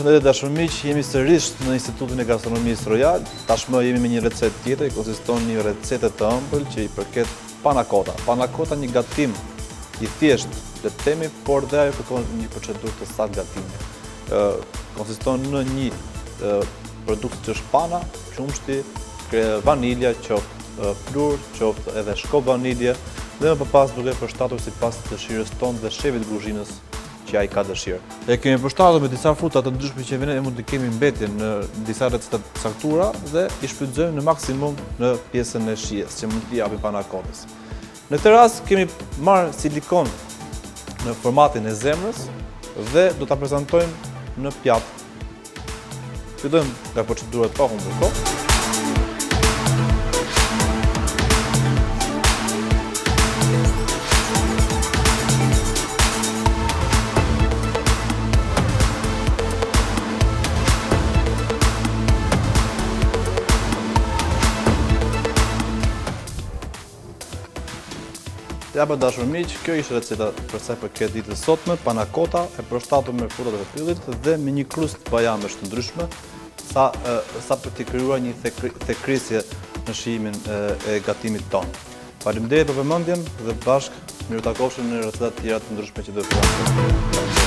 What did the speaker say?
Përshëndetje dashur miq, jemi sërish në Institutin e Gastronomisë Royal. Tashmë jemi me një recetë tjetër, konsiston një recetë të ëmbël që i përket panna cotta. Panna cotta një gatim i thjeshtë, le të themi, por dhe ajo kërkon një procedurë të saktë gatimi. Konsiston në një produkt që është panna, qumshti, vanilja, qoftë flur, qoftë edhe shkop vanilje, dhe më pas duke përshtatur sipas dëshirës tonë dhe shefit kuzhinës që ai ka dëshirë. E kemi përshtatur me disa fruta të ndryshme që ne mund të kemi mbetje në disa receta të saktura dhe i shfrytëzojmë në maksimum në pjesën e shijes që mund t'i japim panna cottës. Në këtë rast kemi marrë silikon në formatin e zemrës dhe do ta prezantojmë në pjatë. Fillojmë nga procedurat pa humbur kohë. Ja për dashur miq, kjo ishte receta për sa i përket ditës sotme, panna cotta e përshtatur me frutat e fillit dhe me një krustë bajamesh të ndryshme, sa për t'i krijuar një thekrisje në shijimin e gatimit tonë. Faleminderit për vëmendjen dhe bashkë miru takofshim në receta të tjera të ndryshme që do të prezantojmë.